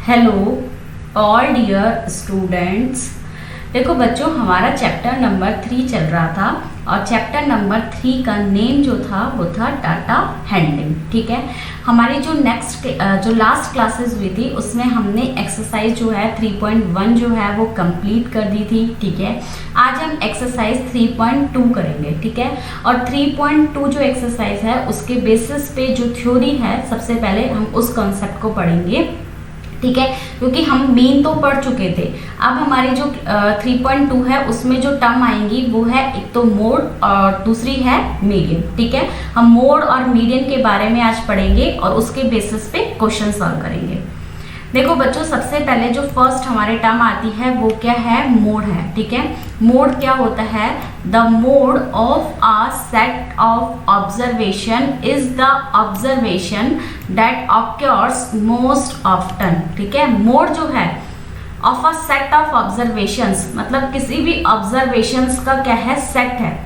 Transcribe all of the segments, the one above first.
Hello all dear students. देखो बच्चों, हमारा चैप्टर नंबर 3 चल रहा था और चैप्टर नंबर 3 का नेम जो था वो था डाटा हैंडलिंग। ठीक है, हमारी जो लास्ट क्लासेस हुई थी उसमें हमने एक्सरसाइज जो है 3.1 जो है वो कंप्लीट कर दी थी। ठीक है, आज हम एक्सरसाइज 3.2 करेंगे। ठीक है, और 3.2 जो एक्सरसाइज है उसके बेसिस पे जो थ्योरी है सबसे पहले हम उस कॉन्सेप्ट को पढ़ेंगे। ठीक है, क्योंकि हम मेन तो पढ़ चुके थे। अब हमारी जो 3.2 है उसमें जो टर्म आएंगी वो है एक तो मोड और दूसरी है मीडियन। ठीक है, हम मोड और मीडियन के बारे में आज पढ़ेंगे और उसके बेसिस पे क्वेश्चन सॉल्व करेंगे। देखो बच्चों, सबसे पहले जो फर्स्ट हमारे टर्म आती है वो क्या है? मोड है। ठीक है, मोड क्या होता है? The mode of a set of observation is the observation that occurs most often. ठीक है, मोड जो है of a set of observations, मतलब किसी भी ऑब्जर्वेशंस का क्या है? सेट है।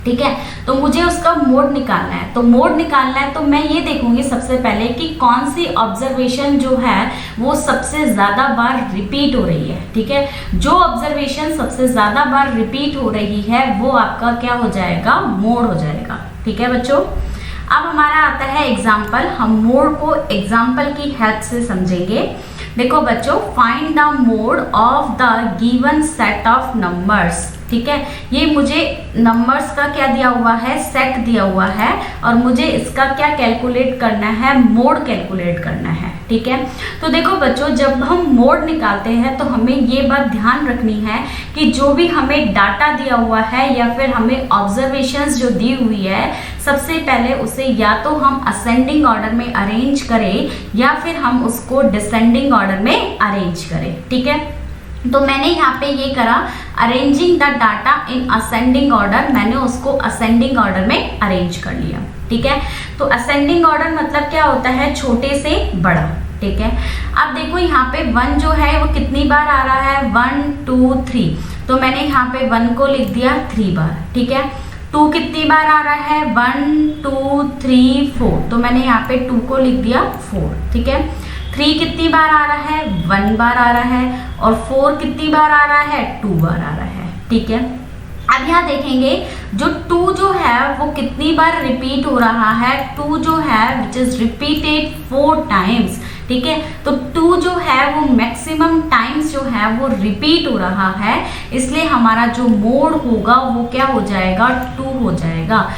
ठीक है, तो मुझे उसका मोड निकालना है। तो मोड निकालना है तो मैं ये देखूंगी सबसे पहले कि कौन सी ऑब्जर्वेशन जो है वो सबसे ज्यादा बार रिपीट हो रही है। ठीक है, जो ऑब्जर्वेशन सबसे ज्यादा बार रिपीट हो रही है वो आपका क्या हो जाएगा? मोड हो जाएगा। ठीक है बच्चों, अब हमारा आता है एग्जाम्पल। हम मोड को एग्जाम्पल की हेल्प से समझेंगे। देखो बच्चों, find the mode of the given set of numbers. ठीक है, ये मुझे नंबर्स का क्या दिया हुआ है? सेट दिया हुआ है और मुझे इसका क्या कैलकुलेट करना है? मोड कैलकुलेट करना है। ठीक है, तो देखो बच्चों, जब हम मोड निकालते हैं तो हमें ये बात ध्यान रखनी है कि जो भी हमें डाटा दिया हुआ है या फिर हमें ऑब्जर्वेशंस जो दी हुई है, सबसे पहले उसे या तो हम असेंडिंग ऑर्डर में अरेंज करें या फिर हम उसको डिसेंडिंग ऑर्डर में अरेंज करें। ठीक है, तो मैंने यहाँ पे ये करा, arranging the data in ascending order. मैंने उसको असेंडिंग ऑर्डर में अरेंज कर लिया। ठीक है, तो असेंडिंग ऑर्डर मतलब क्या होता है? छोटे से बड़ा। ठीक है, अब देखो यहाँ पे 1 जो है वो कितनी बार आ रहा है? 1 2 3, तो मैंने यहाँ पे 1 को लिख दिया 3 बार। ठीक है, 2 कितनी बार आ रहा है? 1 2 3 4, तो मैंने यहाँ पे 2 को लिख दिया 4। ठीक है, 3 कितनी बार आ रहा है? 1 बार आ रहा है। और 4 कितनी बार आ रहा है? 2 बार आ रहा है। ठीक है, अब यहाँ देखेंगे जो 2 जो है वो कितनी बार रिपीट हो रहा है? 2 जो है विच इज रिपीटेड 4 टाइम्स। ठीक है, तो 2 जो है वो मैक्सिमम टाइम्स जो है वो रिपीट हो रहा है, इसलिए हमारा जो मोड होगा वो क्या हो जाएगा? 2 हो जाएगा।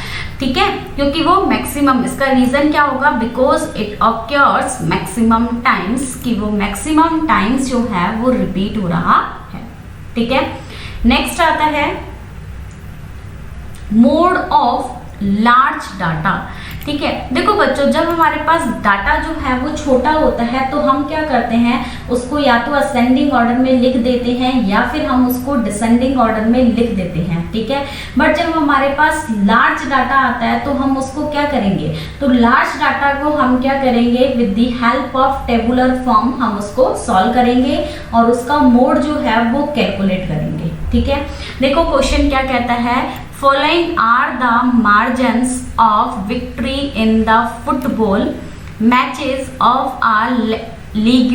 ठीक है, क्योंकि वो मैक्सिमम, इसका रीजन क्या होगा? Because it occurs maximum times, कि वो मैक्सिमम टाइम्स जो है वो रिपीट हो रहा है। ठीक है, नेक्स्ट आता है मोड ऑफ लार्ज डाटा। ठीक है, देखो बच्चों, जब हमारे पास डाटा जो है वो छोटा होता है तो हम क्या करते हैं? उसको या तो असेंडिंग ऑर्डर में लिख देते हैं या फिर हम उसको डिसेंडिंग ऑर्डर में लिख देते हैं। ठीक है, बट जब हमारे पास लार्ज डाटा आता है तो हम उसको क्या करेंगे? तो लार्ज डाटा को हम क्या करेंगे? With the help of tabular form हम उसको सॉल्व करेंगे और उसका मोड जो है वो कैलकुलेट करेंगे। ठीक है, देखो क्वेश्चन क्या कहता है? Following are the margins of victory in the football matches of a league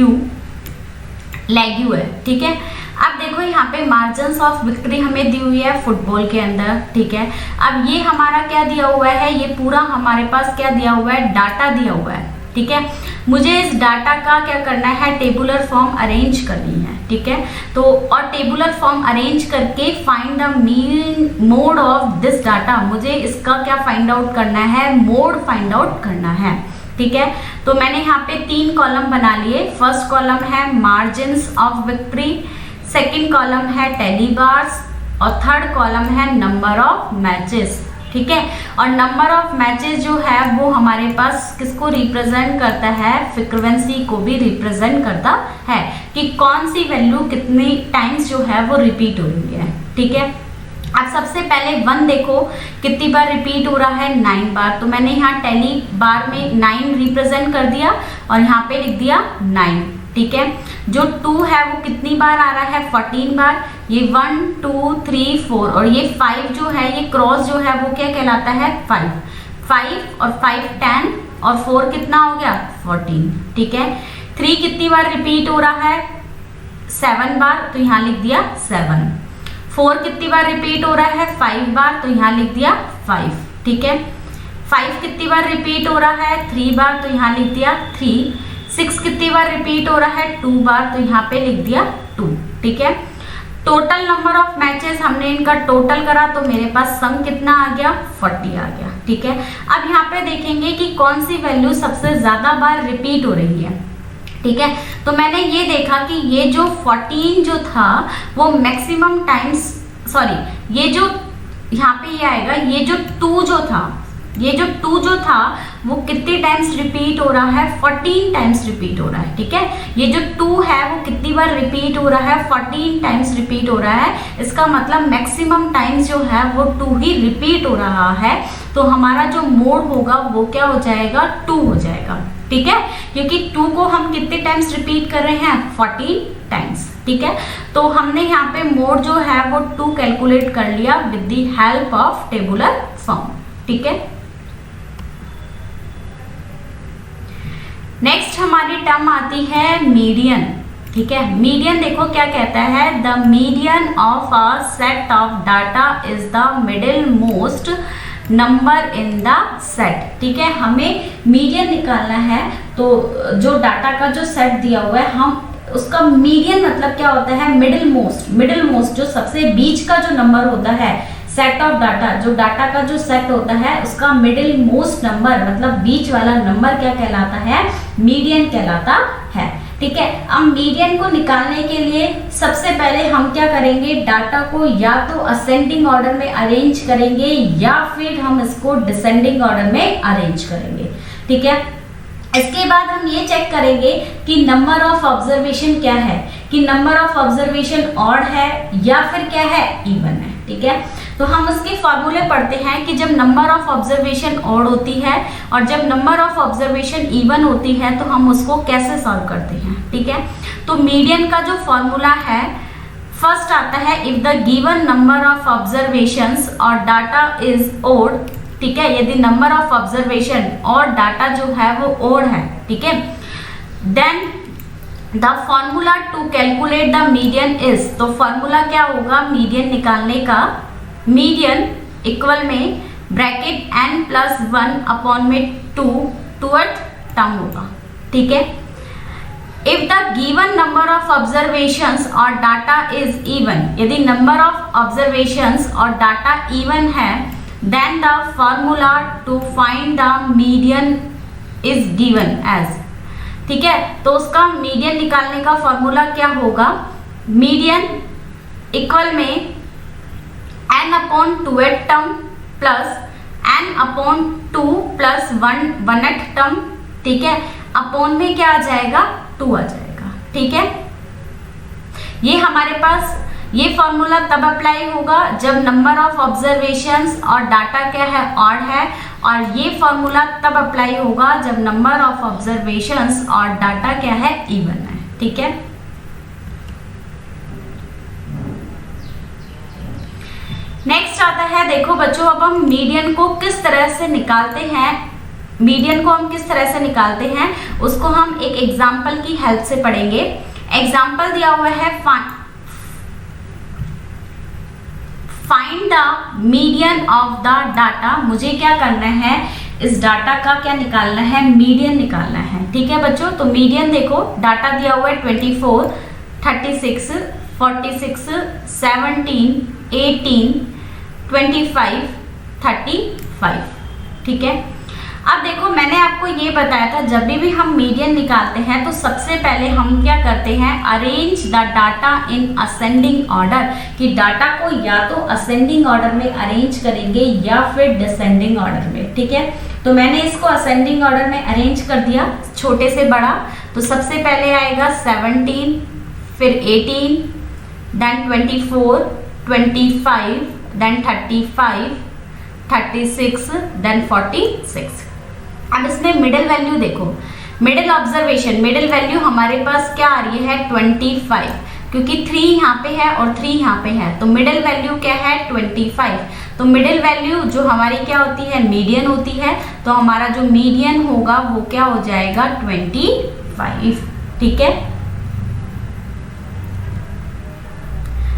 है। ठीक है, अब देखो यहाँ पे मार्जिन्स ऑफ विक्ट्री हमें दी हुई है फुटबॉल के अंदर। ठीक है, अब ये हमारा क्या दिया हुआ है? ये पूरा हमारे पास क्या दिया हुआ है? डाटा दिया हुआ है। ठीक है, मुझे इस डाटा का क्या करना है? टेबुलर फॉर्म अरेंज करनी है। ठीक है, तो और टेबुलर फॉर्म अरेंज करके find the mean mode of this data, मुझे इसका क्या फाइंड आउट करना है? मोड फाइंड आउट करना है। ठीक है, तो मैंने यहाँ पे 3 कॉलम बना लिए। फर्स्ट कॉलम है margins of victory, second column है टेली बार्स और थर्ड कॉलम है नंबर ऑफ मैचेस। ठीक है, और नंबर ऑफ मैचेस जो है वो हमारे पास किसको रिप्रेजेंट करता है? फ्रीक्वेंसी को भी रिप्रेजेंट करता है कि कौन सी वैल्यू कितनी टाइम्स जो है वो रिपीट हो रही है। ठीक है, अब सबसे पहले 1 देखो कितनी बार रिपीट हो रहा है? 9 बार, तो मैंने यहाँ टेली बार में 9 रिप्रेजेंट कर दिया और यहाँ पे लिख दिया 9। ठीक है, जो 2 है वो कितनी बार आ रहा है? 14 बार। ये 1 2 3 4 और ये 5 जो है, ये क्रॉस जो है वो क्या कहलाता है? 5 और 5 10 और 4 कितना हो गया? 14। ठीक है, 3 कितनी बार रिपीट हो रहा है? 7 बार, तो यहाँ लिख दिया 7। 4 कितनी बार रिपीट हो रहा है? 5 बार, तो यहाँ लिख दिया 5। ठीक है। 5 कितनी बार रिपीट हो रहा है? 3 बार, तो यहाँ लिख दिया 3। 6 कितनी बार रिपीट हो रहा है? 2 बार, तो यहाँ पे लिख दिया 2। ठीक है। टोटल नंबर ऑफ मैचेस हमने इनका टोटल करा तो मेरे पास सम कितना आ गया? 40 आ गया। ठीक है। अब यहाँ पे देखेंगे कि कौन सी वैल्यू सबसे ज्यादा बार रिपीट हो रही है। ठीक है। तो मैंने ये देखा कि ये जो 14 जो था वो मैक्सिमम टाइम्स, सॉरी ये जो यहाँ पे ये आएगा, ये जो 2 जो था, ये जो 2 जो था वो कितने टाइम्स रिपीट हो रहा है? 14 टाइम्स रिपीट हो रहा है। ठीक है। ये जो 2 है वो कितनी बार रिपीट हो रहा है? 14 टाइम्स रिपीट हो रहा है। इसका मतलब मैक्सिमम टाइम्स जो है वो 2 ही रिपीट हो रहा है। तो हमारा जो मोड होगा वो क्या हो जाएगा? 2 हो जाएगा। ठीक है। क्योंकि 2 को हम कितने टाइम्स रिपीट कर रहे हैं? 14 टाइम्स। ठीक है। तो हमने यहाँ पे मोड जो है वो 2 कैलकुलेट कर लिया with the help of tabular form. ठीक है। नेक्स्ट हमारी टर्म आती है मीडियन। ठीक है। मीडियन देखो क्या कहता है, the median of a set of data is the middle most number in the set. ठीक है। हमें मीडियन निकालना है, तो जो डाटा का जो सेट दिया हुआ है हम उसका मीडियन मतलब क्या होता है? Middle most. मिडिल मोस्ट जो सबसे बीच का जो नंबर होता है सेट ऑफ डाटा, जो डाटा का जो सेट होता है उसका मिडिल मोस्ट नंबर मतलब बीच वाला नंबर क्या कहलाता है? मीडियन कहलाता है। ठीक है। अब मीडियन को निकालने के लिए सबसे पहले हम क्या करेंगे? डाटा को या तो असेंडिंग ऑर्डर में अरेंज करेंगे या फिर हम इसको डिसेंडिंग ऑर्डर में अरेंज करेंगे। ठीक है। इसके बाद हम ये चेक करेंगे कि नंबर ऑफ ऑब्जर्वेशन क्या है, कि नंबर ऑफ ऑब्जर्वेशन ऑड है या फिर क्या है? इवन है। ठीक है। तो हम उसके फॉर्मूले पढ़ते हैं कि जब नंबर ऑफ ऑब्जर्वेशन ऑड होती है और जब नंबर ऑफ ऑब्जर्वेशन इवन होती है तो हम उसको कैसे सॉल्व करते हैं। ठीक है। तो मीडियन का जो फॉर्मूला है, फर्स्ट आता है if the given number of observations और डाटा इज ओड। ठीक है। यदि नंबर ऑफ ऑब्जर्वेशन और डाटा जो है वो ओड है, ठीक है, then the formula to calculate the median is, तो फॉर्मूला क्या होगा मीडियन निकालने का? मीडियन इक्वल में ब्रैकेट n+1 अपॉन में 2 टूवर्ड टर्म होगा। ठीक है। If the given number of observations और डाटा इज इवन, यदि नंबर ऑफ ऑब्जर्वेशंस और डाटा इवन है, then the formula to find the median is given as. ठीक है। तो उसका मीडियन निकालने का फॉर्मूला क्या होगा? मीडियन इक्वल में n upon 2th term plus n upon 2 plus 1th term. ठीक है। अपॉन में क्या आ जाएगा? 2 आ जाएगा। ठीक है। ये हमारे पास ये फॉर्मूला तब अप्लाई होगा जब नंबर ऑफ ऑब्जर्वेशंस और डाटा क्या है? ऑड है। और ये फॉर्मूला तब अप्लाई होगा जब नंबर ऑफ ऑब्जर्वेशंस और डाटा क्या है? इवन है। ठीक है। नेक्स्ट आता है, देखो बच्चों अब हम मीडियन को किस तरह से निकालते हैं। मीडियन को हम किस तरह से निकालते हैं उसको हम एक एग्जाम्पल की हेल्प से पढ़ेंगे। एग्जाम्पल दिया हुआ है find the median of the data. मुझे क्या करना है? इस डाटा का क्या निकालना है? मीडियन निकालना है। ठीक है बच्चों। तो मीडियन देखो डाटा दिया हुआ है 24, 36, 46, 17, 18, 25, 35। ठीक है। अब देखो मैंने आपको ये बताया था जब भी हम मीडियन निकालते हैं तो सबसे पहले हम क्या करते हैं? Arrange the data in ascending order, कि डाटा को या तो असेंडिंग ऑर्डर में अरेंज करेंगे या फिर डिसेंडिंग ऑर्डर में। ठीक है। तो मैंने इसको असेंडिंग ऑर्डर में अरेंज कर दिया छोटे से बड़ा। तो सबसे पहले आएगा 17, फिर 18, देन 24, 25, देन 35, 36, देन 46। अब इसमें मिडिल वैल्यू देखो, मिडिल ऑब्जर्वेशन मिडिल वैल्यू हमारे पास क्या आ रही है? 25, क्योंकि 3 यहाँ पे है और 3 यहाँ पे है तो मिडिल वैल्यू क्या है? 25। तो मिडिल वैल्यू जो हमारी क्या होती है? मीडियन होती है। तो हमारा जो मीडियन होगा वो क्या हो जाएगा? 25। ठीक है।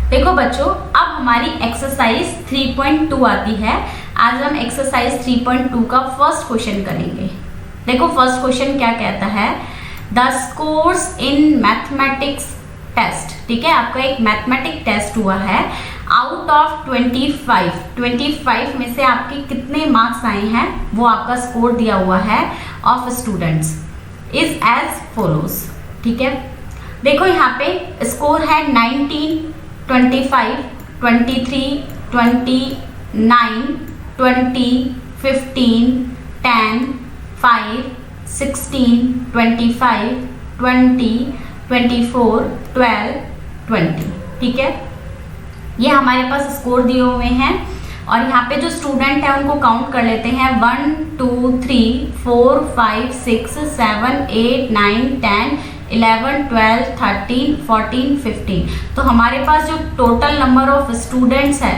देखो बच्चों, अब हमारी एक्सरसाइज 3.2 आती है। आज हम एक्सरसाइज 3.2 का फर्स्ट क्वेश्चन करेंगे। देखो फर्स्ट क्वेश्चन क्या कहता है, the scores in mathematics test, ठीक है, आपका एक मैथमेटिक टेस्ट हुआ है, आउट ऑफ 25 में से आपके कितने मार्क्स आए हैं वो आपका स्कोर दिया हुआ है of students is as follows, ठीक है। देखो यहाँ पे स्कोर है 19, 25, 23, 29, 20, 15, 10, 5, 16, 25, 20, 24, 12, 20, ठीक है। ये हमारे पास स्कोर दिए हुए हैं और यहाँ पे जो स्टूडेंट है उनको काउंट कर लेते हैं 1 2 3 4 5 6 7 8 9 10 11 12 13 14 15। तो हमारे पास जो टोटल नंबर ऑफ स्टूडेंट्स है,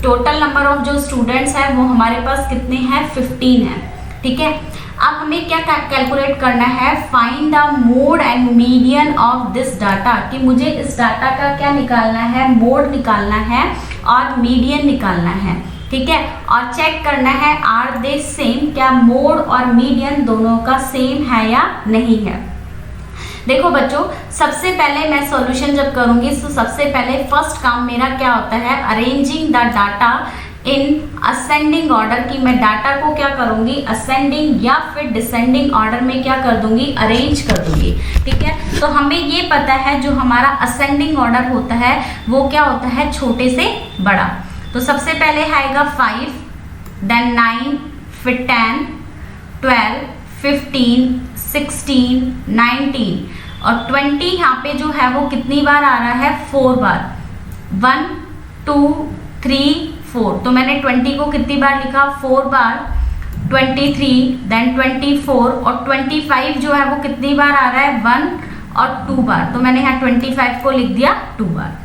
टोटल नंबर ऑफ जो स्टूडेंट्स है वो हमारे पास कितने हैं, 15 है, ठीक है। अब हमें क्या कैलकुलेट करना है, find the mode and median of this data, कि मुझे इस डाटा का क्या निकालना है, मोड निकालना है और मीडियन निकालना है, ठीक है। और चेक करना है आर दे सेम, क्या मोड और मीडियन दोनों का सेम है या नहीं है। देखो बच्चों, सबसे पहले मैं सॉल्यूशन जब करूंगी तो सबसे पहले फर्स्ट काम मेरा क्या होता है, arranging the data in ascending order, की मैं डाटा को क्या करूंगी, असेंडिंग या फिर डिसेंडिंग ऑर्डर में क्या कर दूंगी, अरेंज कर दूंगी, ठीक है। तो हमें ये पता है जो हमारा असेंडिंग ऑर्डर होता है वो क्या होता है, छोटे से बड़ा। तो सबसे पहले आएगा 5, देन 9, फिर 10, 12, 15, 16, 19 और 20। यहाँ पे जो है वो कितनी बार आ रहा है, 4 बार, 1 2 3 4। तो मैंने 20 को कितनी बार लिखा, 4 बार, 23, देन 24 और 25 जो है वो कितनी बार आ रहा है, 1 और 2 बार। तो मैंने यहाँ 25 को लिख दिया 2 बार,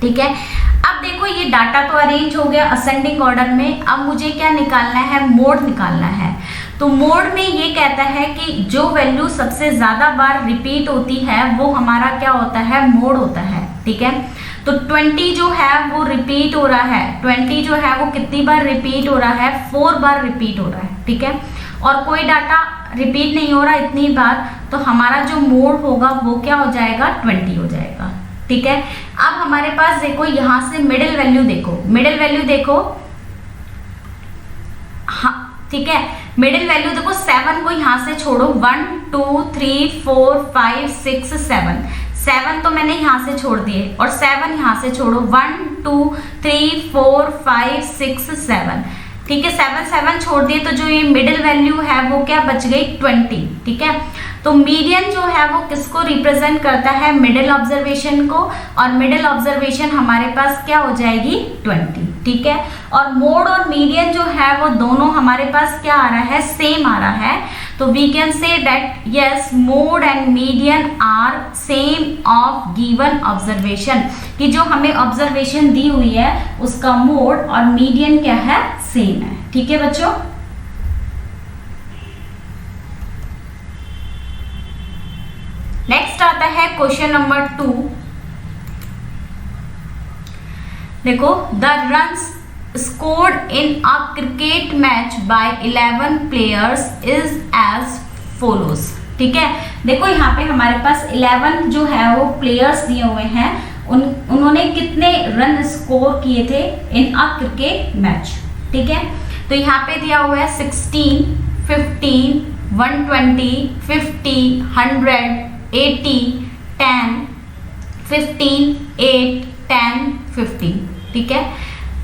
ठीक है। अब देखो ये डाटा तो अरेंज हो गया असेंडिंग ऑर्डर में। अब मुझे क्या निकालना है, मोड निकालना है। तो मोड में ये कहता है कि जो वैल्यू सबसे ज्यादा बार रिपीट होती है वो हमारा क्या होता है, मोड होता है, ठीक है। तो 20 जो है वो रिपीट हो रहा है, 20 जो है वो कितनी बार रिपीट हो रहा है, 4 बार रिपीट हो रहा है, ठीक है। और कोई डाटा रिपीट नहीं हो रहा इतनी बार, तो हमारा जो मोड होगा वो क्या हो जाएगा, 20 हो जाएगा, ठीक है। अब हमारे पास देखो यहाँ से मिडिल वैल्यू देखो, मिडिल वैल्यू देखो, हाँ ठीक है, मिडिल वैल्यू देखो 7 को यहाँ से छोड़ो, 1 2 3 4 5 6 7 तो मैंने यहाँ से छोड़ दिए और 7 यहाँ से छोड़ो, 1 2 3 4 5 6 7, ठीक है। 7 छोड़ दिए तो जो ये मिडिल वैल्यू है वो क्या बच गई, 20, ठीक है। तो मीडियन जो है वो किसको रिप्रेजेंट करता है, मिडिल ऑब्जर्वेशन को, और मिडिल ऑब्जर्वेशन हमारे पास क्या हो जाएगी, 20, ठीक है। और मोड और मीडियन जो है वो दोनों हमारे पास क्या आ रहा है, सेम आ रहा है। तो we can say that yes mode and median are same of given observation, कि जो हमें ऑब्जर्वेशन दी हुई है उसका मोड और मीडियन क्या है, सेम है, ठीक है बच्चों। नेक्स्ट आता है क्वेश्चन नंबर 2। देखो, the runs scored in a cricket match by 11 players is as follows, ठीक है। देखो यहाँ पे हमारे पास 11 जो है वो प्लेयर्स दिए हुए हैं, उन्होंने कितने रन स्कोर किए थे इन अ क्रिकेट मैच, ठीक है। तो यहाँ पे दिया हुआ है 16, 15, 120, 50, 100, 80, 10, 15, 8, 10, 15, ठीक है।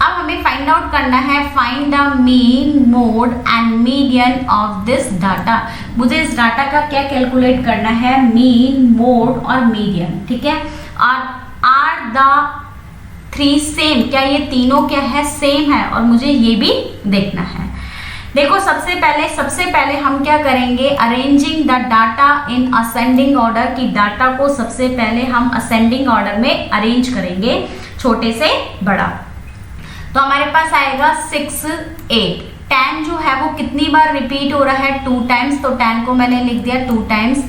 अब हमें फाइंड आउट करना है, find the mean, mode and median of this data. मुझे इस डाटा का क्या कैलकुलेट करना है, मीन, मोड और मीडियन, ठीक है। और आर द 3 सेम, क्या ये तीनों क्या है, सेम है, और मुझे ये भी देखना है। देखो सबसे पहले हम क्या करेंगे, arranging the data in ascending order, की डाटा को सबसे पहले हम असेंडिंग ऑर्डर में अरेंज करेंगे, छोटे से बड़ा। तो हमारे पास आएगा 6, 8, 10 जो है वो कितनी बार रिपीट हो रहा है, 2 टाइम्स, तो 10 को मैंने लिख दिया 2 टाइम्स।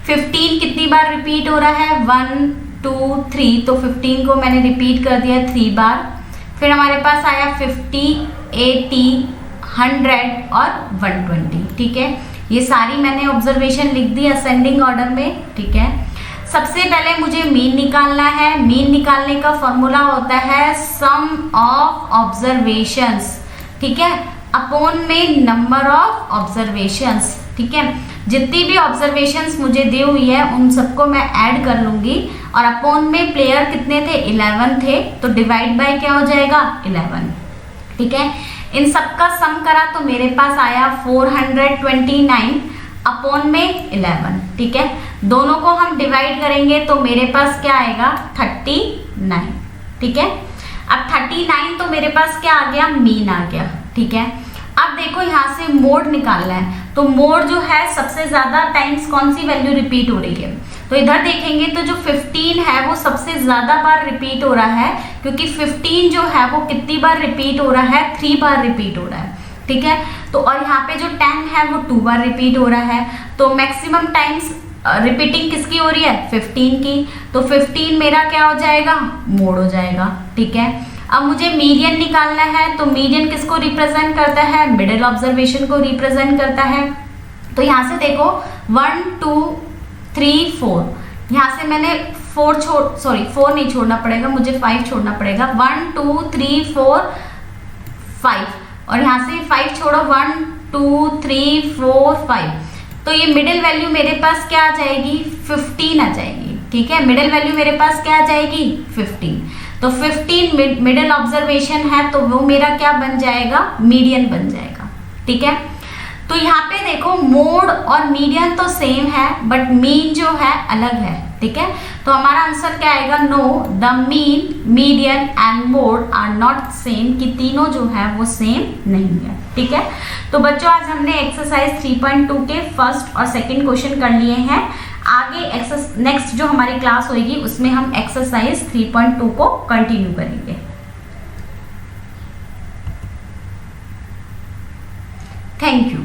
15 कितनी बार रिपीट हो रहा है, 1 2 3, तो 15 को मैंने रिपीट कर दिया 3 बार। फिर हमारे पास आया 50, 80, 100 और 120। ठीक है, ये सारी मैंने ऑब्जर्वेशन लिख दी असेंडिंग ऑर्डर में। ठीक है, सबसे पहले मुझे मीन निकालना है। मीन निकालने का फॉर्मूला होता है सम ऑफ ऑब्जर्वेशंस, ठीक है, अपॉन में नंबर ऑफ ऑब्जर्वेशंस। ठीक है, जितनी भी ऑब्जर्वेशंस मुझे दी हुई है उन सबको मैं ऐड कर लूंगी, और अपॉन में प्लेयर कितने थे, 11 थे, तो डिवाइड बाय क्या हो जाएगा, 11। ठीक है, इन सबका सम करा तो मेरे पास आया 429 अपॉन में 11। ठीक है, दोनों को हम डिवाइड करेंगे तो मेरे पास क्या आएगा, 39। ठीक है, अब 39 तो मेरे पास क्या आ गया, मीन आ गया। ठीक है, अब देखो यहाँ से मोड निकालना है, तो मोड जो है सबसे ज्यादा टाइम्स कौन सी वैल्यू रिपीट हो रही है, तो इधर देखेंगे तो जो 15 है वो सबसे ज्यादा बार रिपीट हो रहा है, क्योंकि 15 जो है वो कितनी बार रिपीट हो रहा है, 3 बार रिपीट हो रहा है। ठीक है, तो और यहाँ पे जो 10 है वो 2 बार रिपीट हो रहा है, तो मैक्सिमम टाइम्स रिपीटिंग किसकी हो रही है, 15 की, तो 15 मेरा क्या हो जाएगा, मोड हो जाएगा। ठीक है, अब मुझे मीडियन निकालना है, तो मीडियन किसको रिप्रेजेंट करता है, मिडिल ऑब्जर्वेशन को रिप्रेजेंट करता है। तो यहाँ से देखो 1 2 3 4, यहाँ से मैंने 4 नहीं छोड़ना पड़ेगा, मुझे 5 छोड़ना पड़ेगा। 1 2 3 4 5, और यहाँ से 5 छोड़ो, 1 2 3 4 5, तो ये मिडिल वैल्यू मेरे पास क्या आ जाएगी, 15 आ जाएगी। ठीक है, मिडिल वैल्यू मेरे पास क्या आ जाएगी, 15, तो 15 मिडिल ऑब्जर्वेशन है, तो वो मेरा क्या बन जाएगा, मीडियन बन जाएगा। ठीक है, तो यहाँ पे देखो मोड और मीडियन तो सेम है, बट मीन जो है अलग है। ठीक है, तो हमारा आंसर क्या आएगा, no the mean, median and mode are not same, कि तीनों जो है वो सेम नहीं है। ठीक है, तो बच्चों आज हमने एक्सरसाइज 3.2 के फर्स्ट और सेकंड क्वेश्चन कर लिए हैं। आगे नेक्स्ट जो हमारी क्लास होगी उसमें हम एक्सरसाइज 3.2 को कंटिन्यू करेंगे। Thank you.